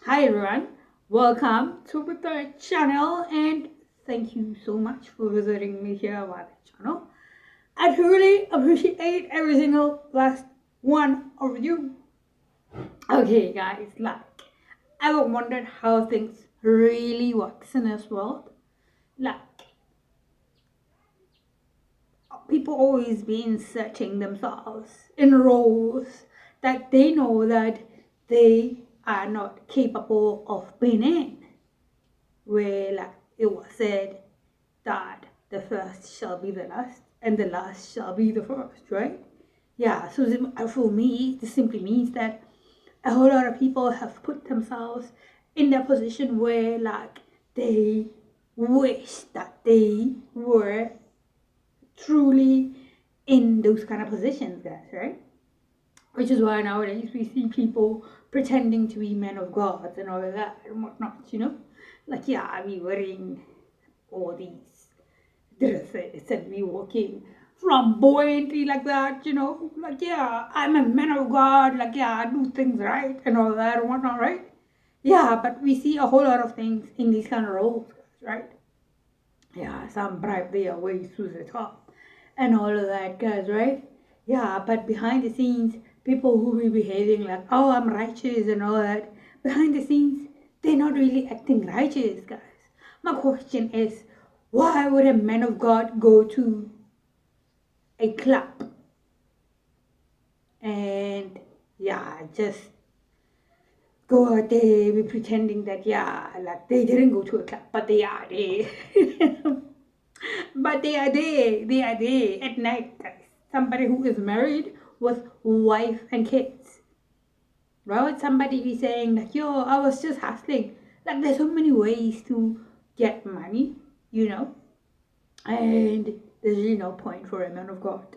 Hi everyone, welcome to the channel and thank you so much for visiting me here on the channel. I truly appreciate every single last one of you. Okay guys, ever wondered how things really works in this world? Like people always be inserting themselves in roles that they know that they are not capable of being in. Where it was said that the first shall be the last and the last shall be the first, right? Yeah, so for me, this simply means that a whole lot of people have put themselves in their position where they wish that they were truly in those kind of positions, guys, right? Which is why nowadays we see people pretending to be men of God and all of that and whatnot. Yeah, I mean, wearing all these dresses and me walking flamboyantly like that. Yeah, I'm a man of God, yeah, I do things right and all that and whatnot, right? Yeah, but we see a whole lot of things in these kind of roles, right? Yeah, some bribe their way to the top and all of that, guys, right? Yeah, but behind the scenes, people who be behaving like, oh, I'm righteous and all that, behind the scenes, they're not really acting righteous, guys. My question is, why would a man of God go to a club and, yeah, just go out there be pretending that, yeah, they didn't go to a club, but they are there. But they are there at night, guys. Somebody who is married with wife and kids. Right? Somebody be saying like, yo, I was just hustling. There's so many ways to get money. And there's really no point for a man of God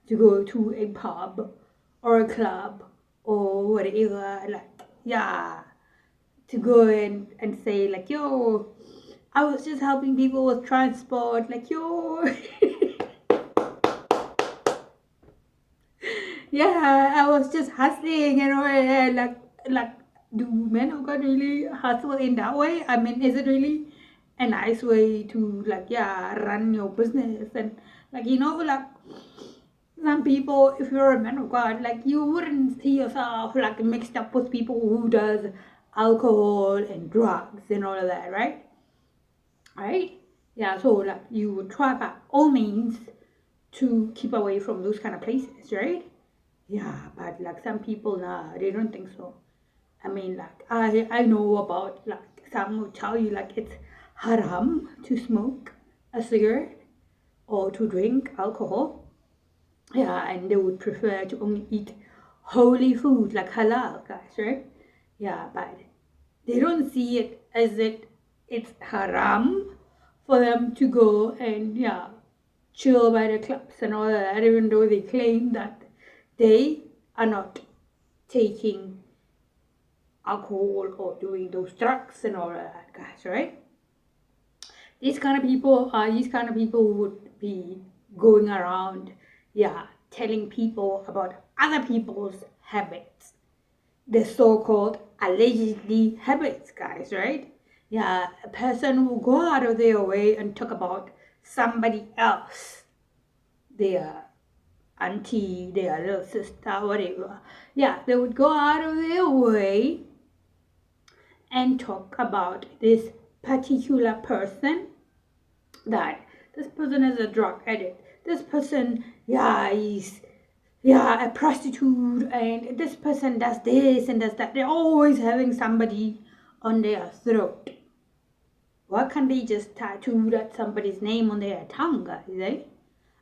to go to a pub or a club or whatever, yeah, to go and say like, yo, I was just helping people with transport, yo. Yeah, I was just hustling and all that. Like, do men of God really hustle in that way? I mean, is it really a nice way to yeah, run your business? And some people, if you're a man of God, you wouldn't see yourself mixed up with people who does alcohol and drugs and all of that, right? Right? Yeah, so you would try by all means to keep away from those kind of places, right? Yeah, but some people, nah, they don't think so. I mean, I know about some will tell you it's haram to smoke a cigarette or to drink alcohol. Yeah, and they would prefer to only eat holy food like halal, guys, right? Yeah, but they don't see it as it's haram for them to go and chill by the clubs and all that, even though they claim that they are not taking alcohol or doing those drugs and all that, guys, right? These kind of people would be going around, yeah, telling people about other people's habits, the so-called allegedly habits, guys, right? Yeah, a person will go out of their way and talk about somebody else, their auntie, their little sister, whatever. Yeah, they would go out of their way and talk about this particular person, that this person is a drug addict. This person, yeah, is a prostitute, and this person does this and does that. They're always having somebody on their throat. Why can't they just tattoo that somebody's name on their tongue, guys, eh?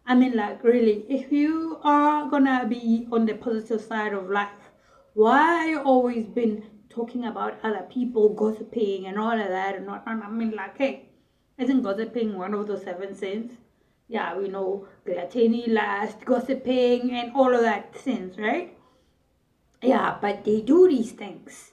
I mean, really, if you are gonna be on the positive side of life, why you always been talking about other people, gossiping and all of that and whatnot? I mean, hey, isn't gossiping one of the 7 sins? Yeah, we know gluttony, lust, gossiping, and all of that sins, right? Yeah, but they do these things.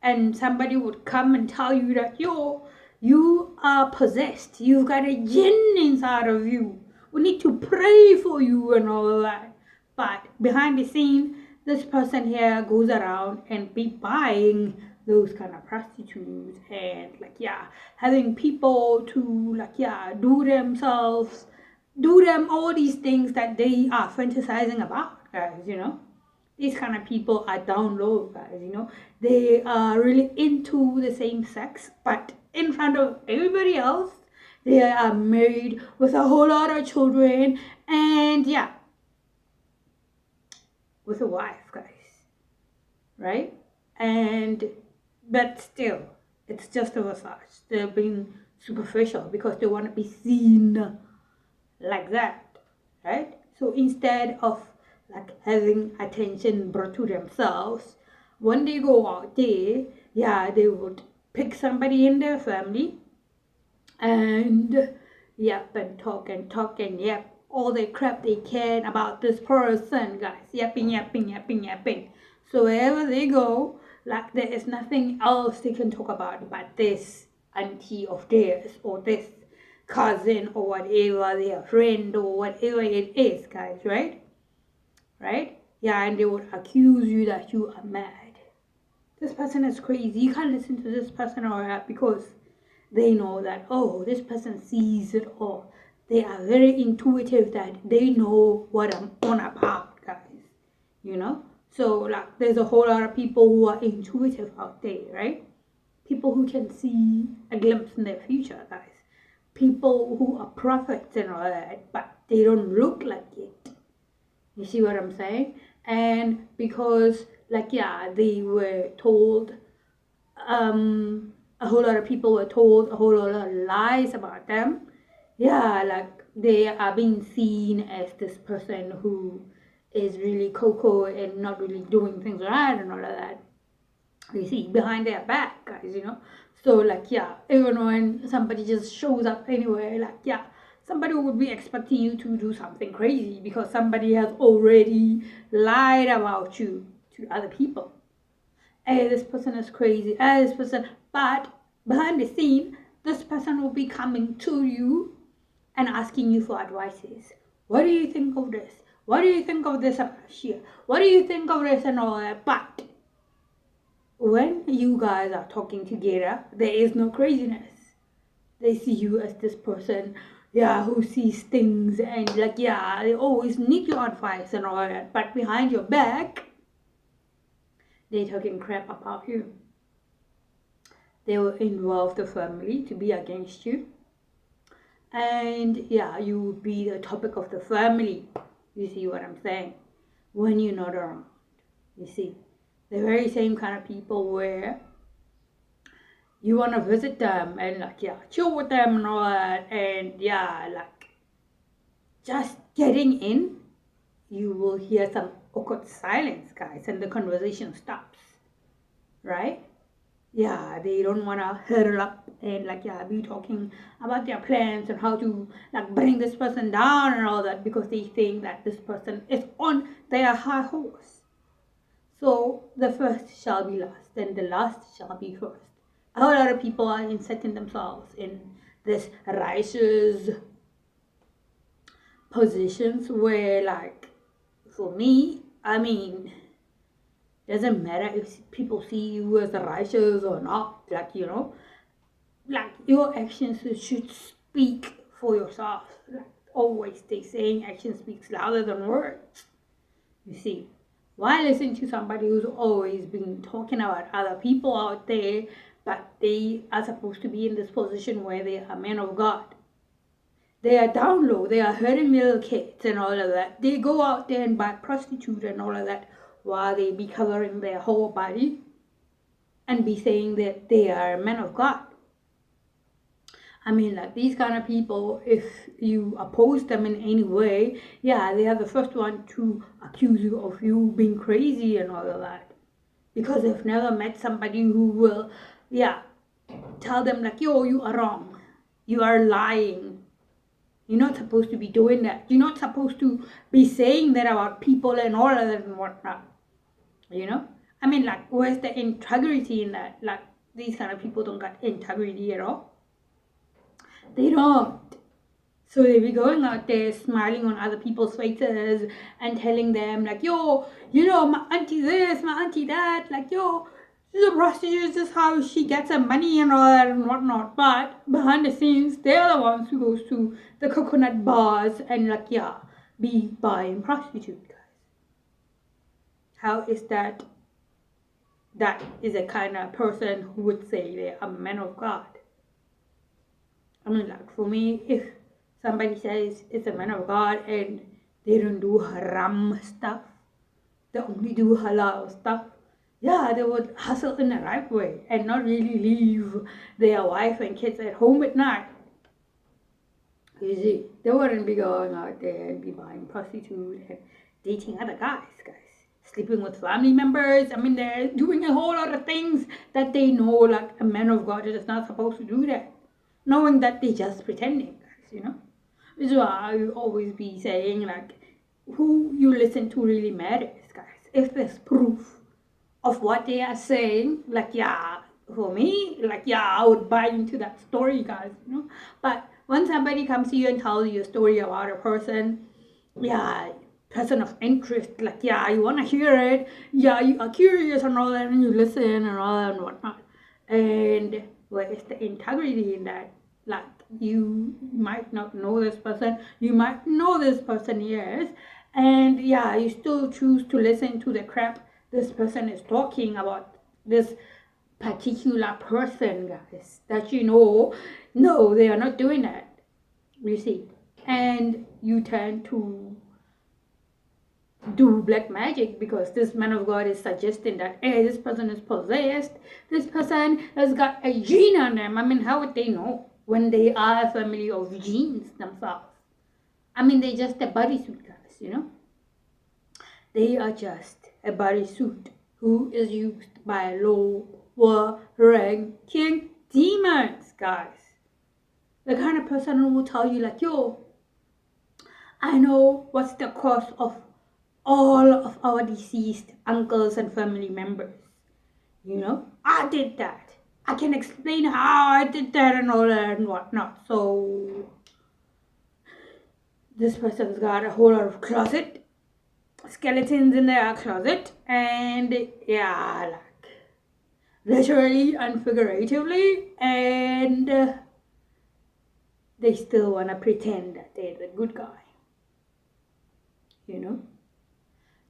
And somebody would come and tell you that, you are possessed. You've got a jinn inside of you. We need to pray for you and all of that. But behind the scene, this person here goes around and be buying those kind of prostitutes, and like, yeah, having people to like, yeah, do them all these things that they are fantasizing about, guys, these kind of people are down low, guys, they are really into the same sex, but in front of everybody else they are married with a whole lot of children, and yeah, with a wife, guys, right? And but still, it's just a facade. They're being superficial because they want to be seen like that, right? So instead of like having attention brought to themselves, when they go out there, yeah, they would pick somebody in their family and yep, and talk and yep all the crap they can about this person, guys, yapping. So wherever they go, like, there is nothing else they can talk about but this auntie of theirs or this cousin or whatever, their friend or whatever it is, guys, right? Yeah, and they would accuse you that you are mad. This person is crazy. You can't listen to this person or that because they know that, oh, this person sees it all. They are very intuitive that they know what I'm on about, guys. So like, there's a whole lot of people who are intuitive out there, right? People who can see a glimpse in their future, guys. People who are prophets and all that, but they don't look like it. You see what I'm saying? And because like, yeah, they were told a whole lot of people were told a whole lot of lies about them. Yeah, like, they are being seen as this person who is really cocoa and not really doing things right and all of that. You see, behind their back, guys, So like, yeah, even when somebody just shows up anywhere, like, yeah, somebody would be expecting you to do something crazy because somebody has already lied about you to other people. Hey, this person is crazy, hey, this person, but behind the scene, this person will be coming to you and asking you for advices. What do you think of this? What do you think of this here? What do you think of this and all that? But when you guys are talking together, there is no craziness. They see you as this person, yeah, who sees things and like, yeah, they always need your advice and all that. But behind your back, they're talking crap about you. They will involve the family to be against you. And yeah, you will be the topic of the family. You see what I'm saying? When you're not around. You see? The very same kind of people where you want to visit them and like, yeah, chill with them and all that. And yeah, like, just getting in, you will hear some awkward silence, guys, and the conversation stops, right? Yeah, they don't want to huddle up and like, yeah, be talking about their plans and how to like bring this person down and all that because they think that this person is on their high horse. So the first shall be last, and the last shall be first. A whole lot of people are inserting themselves in this righteous positions where, like, for me, I mean, doesn't matter if people see you as righteous or not, like, like, your actions should speak for yourself. Like, always they saying action speaks louder than words. You see, why listen to somebody who's always been talking about other people out there, but they are supposed to be in this position where they are men of God? They are down low, they are hurting little kids and all of that. They go out there and buy prostitute and all of that while they be covering their whole body and be saying that they are men of God. I mean, like, these kind of people, if you oppose them in any way, yeah, they are the first one to accuse you of you being crazy and all of that. Because they've never met somebody who will, yeah, tell them like, yo, you are wrong. You are lying. You're not supposed to be doing that. You're not supposed to be saying that about people and all of that and whatnot. I mean, like, where's the integrity in that? Like, these kind of people don't got integrity at all. They don't. So they be going out there smiling on other people's faces and telling them like, yo, my auntie this, my auntie that, like, yo, she's a prostitute, this is how she gets her money and all that and whatnot. But behind the scenes, they're the ones who goes to the coconut bars and like, yeah, be buying prostitute guys. How is that? That is a kind of person who would say they're a man of God. I mean, like for me, if somebody says it's a man of God and they don't do haram stuff, they only do halal stuff, yeah, they would hustle in the right way and not really leave their wife and kids at home at night. You see, they wouldn't be going out there and be buying prostitutes and dating other guys, sleeping with family members. I mean, they're doing a whole lot of things that they know, like a man of God is not supposed to do that, knowing that they're just pretending, guys. This is why I always be saying, like, who you listen to really matters, guys. If there's proof of what they are saying, like, yeah, for me, like, yeah, I would buy into that story, guys. But when somebody comes to you and tells you a story about a person, yeah, person of interest, like, yeah, you want to hear it, yeah, you are curious and all that, and you listen and all that and whatnot. And where is the integrity in that? Like, you might not know this person, you might know this person, yes, and yeah, you still choose to listen to the crap this person is talking about this particular person, guys, that no, they are not doing that, you see. And you tend to do black magic because this man of God is suggesting that, hey, this person is possessed, this person has got a gene on them. I mean, how would they know when they are a family of genes themselves? I mean, they're just a bodysuit, guys. They are just a bodysuit who is used by lower ranking demons, guys. The kind of person who will tell you, like, yo, I know what's the cause of all of our deceased uncles and family members. I did that. I can explain how I did that and all that and whatnot. So this person's got a whole lot of closet, skeletons in their closet, and yeah, like literally and figuratively, and they still want to pretend that they're the good guy.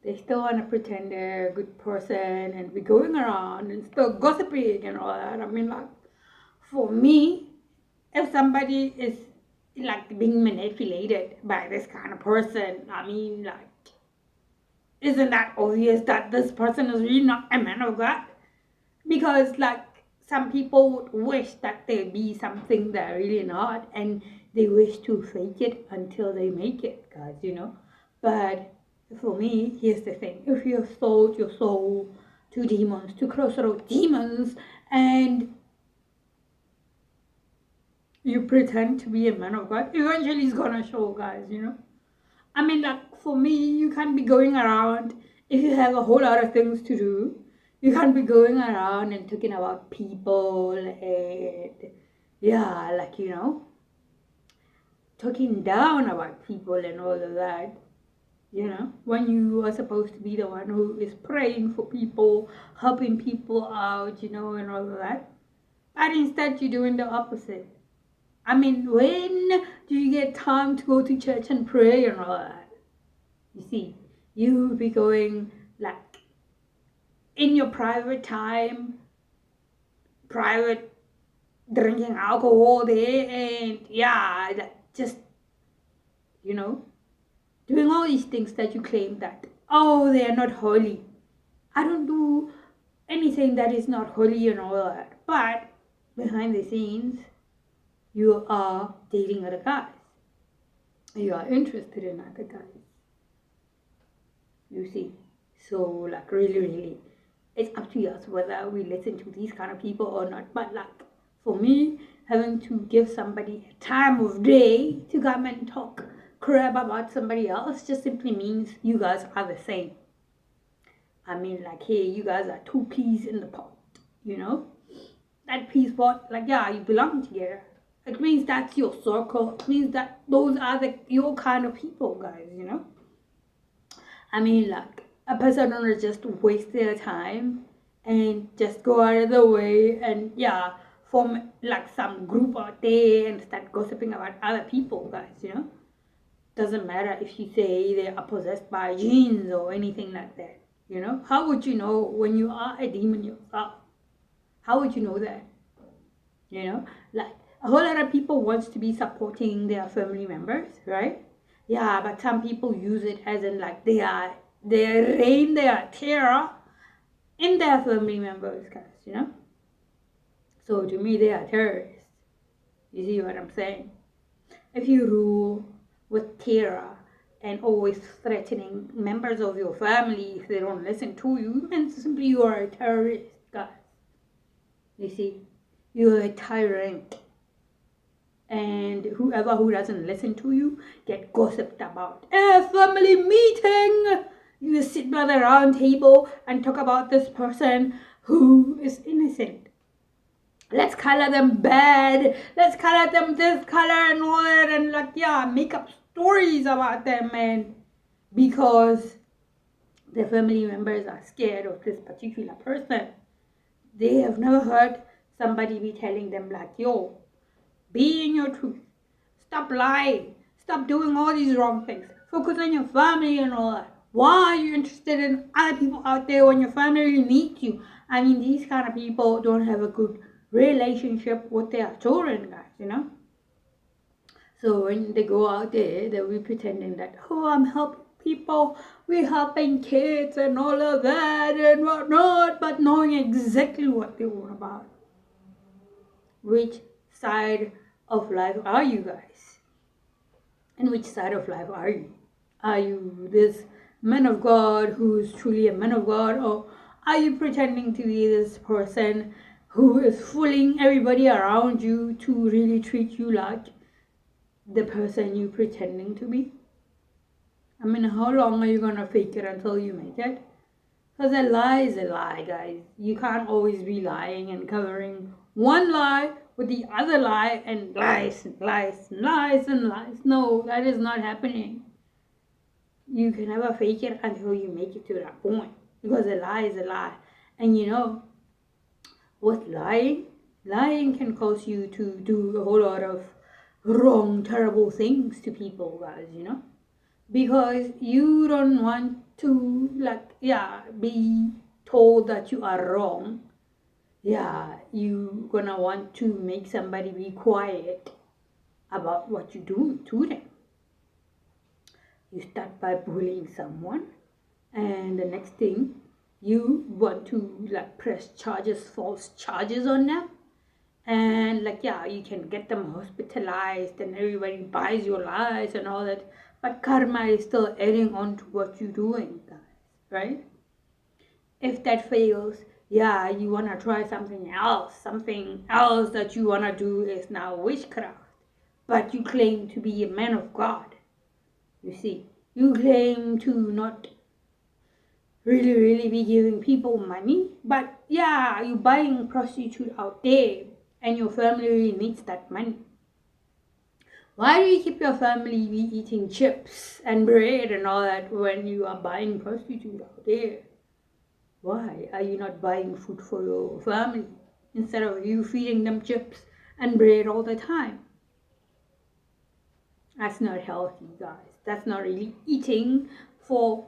They still want to pretend they're a good person and be going around and still gossiping and all that. I mean, like, for me, if somebody is, like, being manipulated by this kind of person, I mean, like, isn't that obvious that this person is really not a man of God? Because, like, some people would wish that they be something they're really not, and they wish to fake it until they make it, guys, But for me, here's the thing. If you have sold your soul to demons, to crossroad demons, and you pretend to be a man of God, eventually it's gonna show, guys, I mean, like, for me, you can't be going around, if you have a whole lot of things to do, you can't be going around and talking about people and, yeah, like, talking down about people and all of that. When you are supposed to be the one who is praying for people, helping people out, and all of that. But instead, you're doing the opposite. I mean, when do you get time to go to church and pray and all that? You see, you be going, like, in your private time, private drinking alcohol there, and yeah, that just, doing all these things that you claim that, oh, they are not holy. I don't do anything that is not holy and all that. But behind the scenes, you are dating other guys. You are interested in other guys. You see. So, like, really, it's up to us whether we listen to these kind of people or not. But, like, for me, having to give somebody a time of day to come and talk crap about somebody else just simply means you guys are the same. I mean, like, hey, you guys are two peas in the pot, That peas pot, like, yeah, you belong together. It means that's your circle. It means that those are your kind of people, guys, I mean, like, a person don't just waste their time and just go out of the way and form like some group out there and start gossiping about other people, guys. Doesn't matter if you say they are possessed by genes or anything like that. How would you know when you are a demon yourself? How would you know that? Like a whole lot of people wants to be supporting their family members, right? Yeah, but some people use it as in like they reign their terror in their family members, guys. So to me, they are terrorists. You see what I'm saying? If you rule with terror and always threatening members of your family if they don't listen to you, then simply you are a terrorist, guys. You see, you're a tyrant. And whoever who doesn't listen to you get gossiped about. A family meeting! You sit by the round table and talk about this person who is innocent. Let's color them bad. Let's color them this color and all that, and make up stories about them, and because the family members are scared of this particular person. They have never heard somebody be telling them like, yo, be in your truth. Stop lying. Stop doing all these wrong things. Focus on your family and all that. Why are you interested in other people out there when your family needs you? I mean, these kind of people don't have a good relationship with their children, guys. So when they go out there, they'll be pretending that, oh, I'm helping people, we're helping kids and all of that and whatnot, but knowing exactly what they're all about. Which side of life are you guys? And which side of life are you? Are you this man of God who's truly a man of God, or are you pretending to be this person who is fooling everybody around you to really treat you like the person you're pretending to be? I mean, how long are you gonna fake it until you make it? Because a lie is a lie, guys. You can't always be lying and covering one lie with the other lie and lies and lies and lies and lies. No, that is not happening. You can never fake it until you make it to that point. Because a lie is a lie. And with lying can cause you to do a whole lot of wrong, terrible things to people, guys. Because you don't want to be told that you are wrong. You gonna want to make somebody be quiet about what you do to them. You start by bullying someone, and the next thing you want to press false charges on them, and you can get them hospitalized and everybody buys your lies and all that, but karma is still adding on to what you're doing, guys, right? If that fails, you want to try something else that you want to do is now witchcraft, but you claim to be a man of God. You see, you claim to not really be giving people money, but you're buying prostitute out there and your family really needs that money. Why do you keep your family be eating chips and bread and all that when you are buying prostitute out there? Why are you not buying food for your family instead of you feeding them chips and bread all the time? That's not healthy, guys. That's not really eating for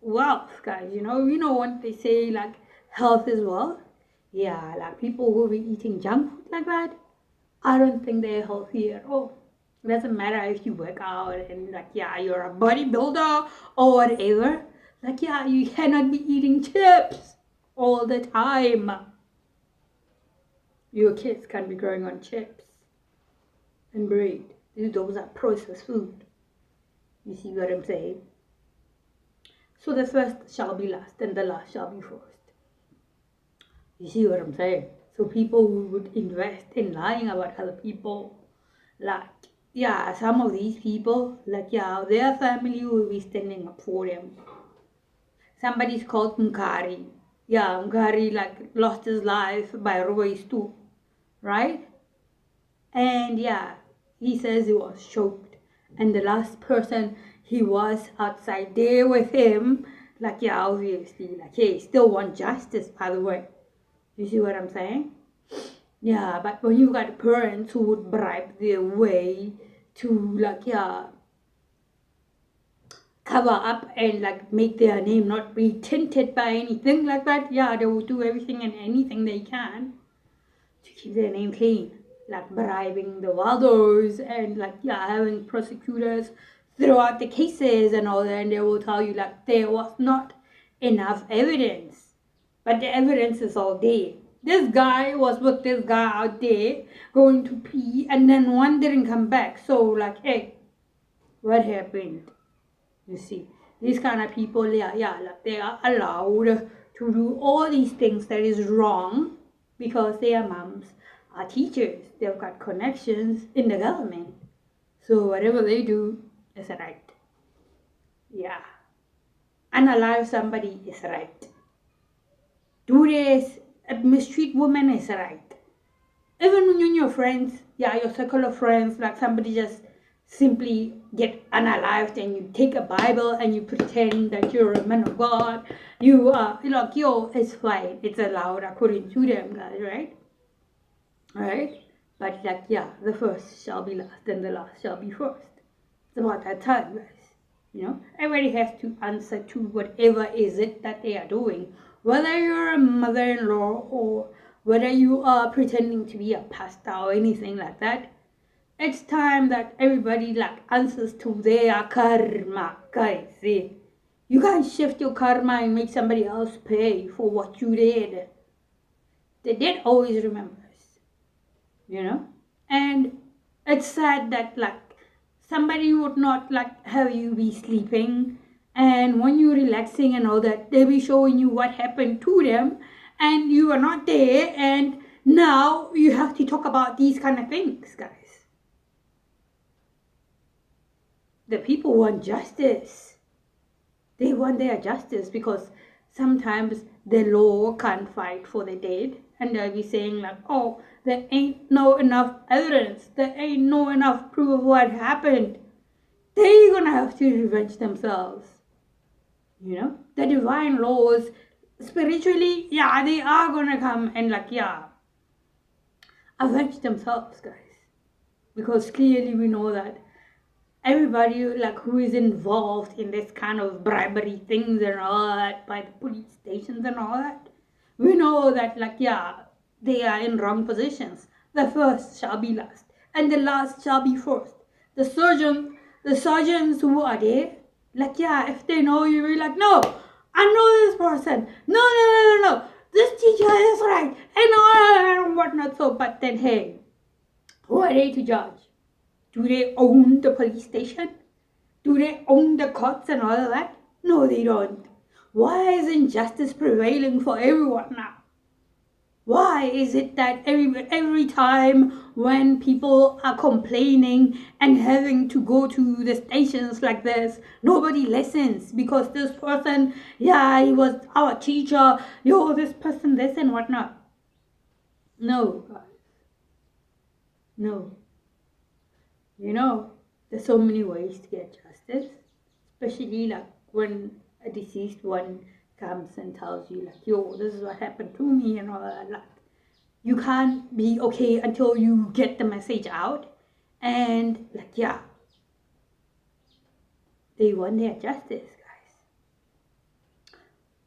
wealth, guys. You know what they say, health is wealth? People who be eating junk food like that, I don't think they're healthy at all. It doesn't matter if you work out and you're a bodybuilder or whatever. You cannot be eating chips all the time. Your kids can't be growing on chips and bread. Those are processed food. You see what I'm saying? So the first shall be last and the last shall be first. You see what I'm saying? So people who would invest in lying about other people, some of these people, their family will be standing up for them. Somebody's called Mkari. Mkari lost his life by Rosey too, right? And he says he was choked. And the last person he was outside there with him like, yeah, obviously, like, hey, still want justice, by the way. You see what I'm saying? Yeah, but when you got parents who would bribe their way to, like, yeah, cover up and, like, make their name not be tinted by anything like that, yeah, they will do everything and anything they can to keep their name clean. Like bribing the Waldos and, like, yeah, having prosecutors throw out the cases and all that, and they will tell you, like, there was not enough evidence. But the evidence is all there. This guy was with this guy out there going to pee, and then one didn't come back. So, like, hey, what happened? You see, these kind of people, yeah, like, they are allowed to do all these things that is wrong because their moms are teachers. They've got connections in the government. So whatever they do is right. Yeah. Unalive somebody is right. Do this, mistreat women is right. Even when you're your friends, yeah, your circle of friends, like, somebody just simply get unalived and you take a Bible and you pretend that you're a man of God. You are, like, yo, it's fine. It's allowed according to them, guys, right? Right? But, like, yeah, the first shall be last and the last shall be first. It's about that time, guys. You know, everybody has to answer to whatever is it that they are doing. Whether you're a mother-in-law or whether you are pretending to be a pastor or anything like that, it's time that everybody, like, answers to their karma, guys. See? You can't shift your karma and make somebody else pay for what you did. The dead always remembers, you know? And it's sad that, like, somebody would not, like, have you be sleeping, and when you're relaxing and all that, they'll be showing you what happened to them, and you are not there, and now you have to talk about these kind of things, guys. The people want justice. They want their justice because sometimes the law can't fight for the dead, and they'll be saying, like, oh, there ain't no enough evidence, there ain't no enough proof of what happened. They're gonna have to revenge themselves. You know, the divine laws, spiritually, yeah, they are gonna come and, like, yeah, avenge themselves, guys. Because clearly we know that everybody, like, who is involved in this kind of bribery things and all that by the police stations and all that, we know that, like, yeah, they are in wrong positions. The first shall be last and the last shall be first. The sergeants who are there, like, yeah, if they know you, you're like, no, I know this person, no, this teacher is right, and all and whatnot. So, but then, hey, who are they to judge? Do they own the police station? Do they own the courts and all of that? No, they don't. Why isn't justice prevailing for everyone now? Why is it that every time when people are complaining and having to go to the stations like this, nobody listens because this person, yeah, he was our teacher, yo, this person, this and whatnot? No, guys. No. You know, there's so many ways to get justice, especially, like, when a deceased one comes and tells you, like, yo, this is what happened to me and all that. Like, you can't be okay until you get the message out. And, like, yeah, they want their justice, guys.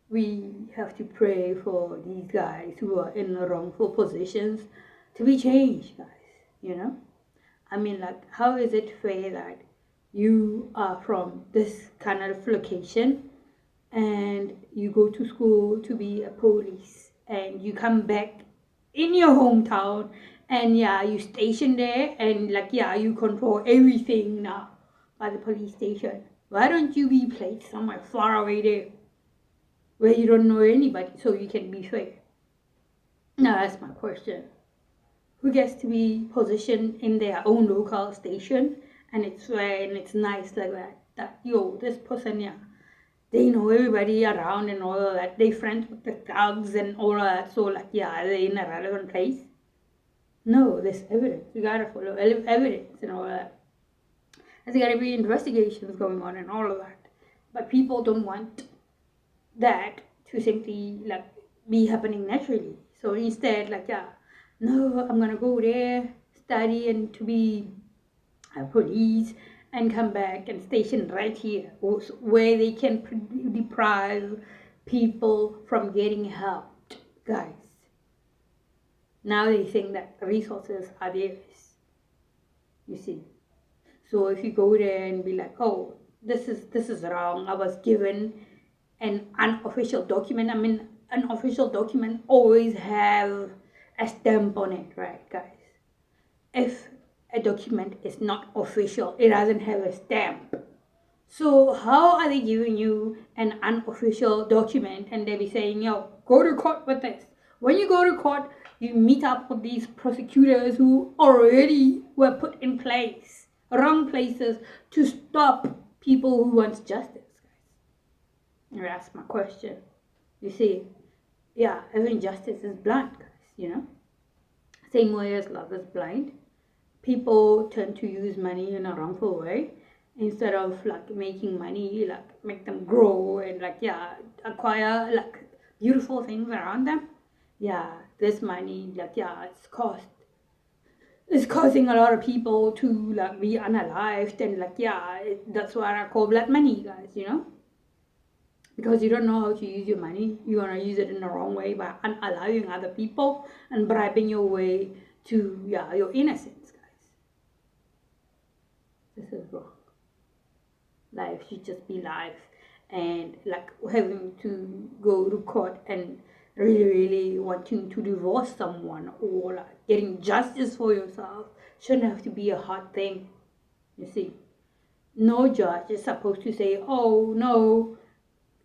We have to pray for these guys who are in wrongful positions to be changed, guys, you know? I mean, like, how is it fair that you are from this kind of location and you go to school to be a police and you come back in your hometown and, yeah, you station there and, like, yeah, you control everything now by the police station? Why don't you be placed somewhere far away there where you don't know anybody so you can be fair? Now, that's my question. Who gets to be positioned in their own local station, and it's fair and it's nice like that, that, yo, this person, yeah, they know everybody around and all of that, they friends with the thugs and all of that, so, like, yeah, they're in a relevant place? No, there's evidence. You gotta follow evidence and all of that. There's gotta be investigations going on and all of that, but people don't want that to simply like be happening naturally. So instead, like, yeah, no, I'm gonna go there, study and to be a police and come back and station right here where they can deprive people from getting helped, guys. Now they think that resources are theirs, you see. So if you go there and be like, oh, this is wrong, I was given an unofficial document. I mean, an official document always have a stamp on it, right, guys? If a document is not official, it doesn't have a stamp. So how are they giving you an unofficial document and they be saying, yo, go to court with this? When you go to court, you meet up with these prosecutors who already were put in place, wrong places, to stop people who want justice, guys. That's my question. You see, yeah, even justice is blind, guys, Same way as love is blind. People tend to use money in a wrongful way instead of like making money, like make them grow and like, yeah, acquire like beautiful things around them. Yeah, this money, like, yeah, it's causing a lot of people to like be unalived and like, yeah, that's what I call blood money, guys, because you don't know how to use your money. You're gonna use it in the wrong way by unaliving other people and bribing your way to, yeah, your innocence, guys. This is wrong. Life should just be life, and like having to go to court and really wanting to divorce someone or like getting justice for yourself shouldn't have to be a hard thing. You see, no judge is supposed to say, oh no,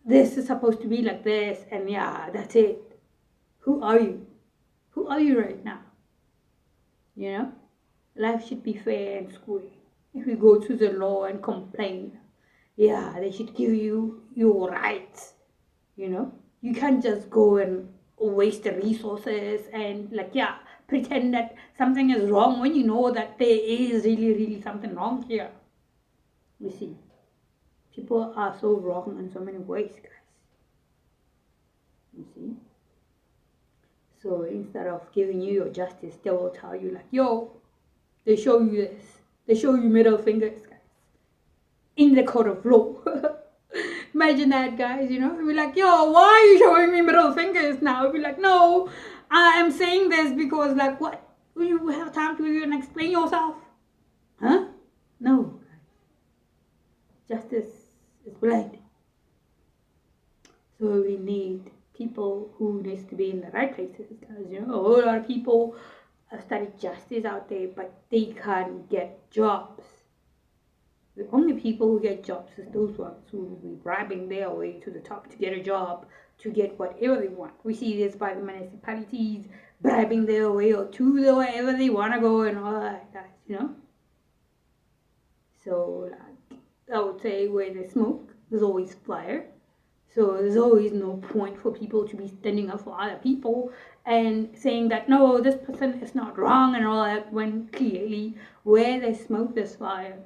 this is supposed to be like this, and yeah, that's it. Who are you? Who are you right now? Life should be fair and square. If you go to the law and complain, yeah, they should give you your rights. You can't just go and waste the resources and like, yeah, pretend that something is wrong when you know that there is really something wrong here. You see, people are so wrong in so many ways, guys. You see, so instead of giving you your justice, they will tell you like, yo, they show you this, they show you middle fingers, guys, in the court of law. Imagine that, guys, Be like, yo, why are you showing me middle fingers now? Be like, no, I am saying this because, like, what? Will you have time to even explain yourself? Huh? No. Justice is blind. So we need people who needs to be in the right places, because, a whole lot of people have studied justice out there, but they can't get jobs. The only people who get jobs is those ones who will be bribing their way to the top to get a job, to get whatever they want. We see this by the municipalities bribing their way or to the wherever they want to go and all that, guys, So, like, I would say where there's smoke, there's always fire. So there's always no point for people to be standing up for other people and saying that, no, this person is not wrong and all that, when clearly where there's smoke, there's fire.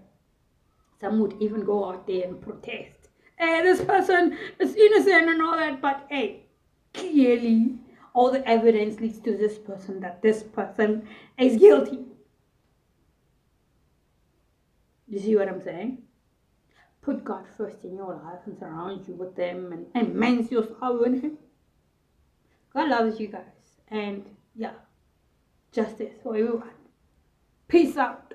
Some would even go out there and protest. Hey, this person is innocent and all that, but hey, clearly all the evidence leads to this person that this person is guilty. You see what I'm saying? Put God first in your life and surround you with them and immerse yourself in Him. God loves you guys. And yeah, justice for everyone. Peace out.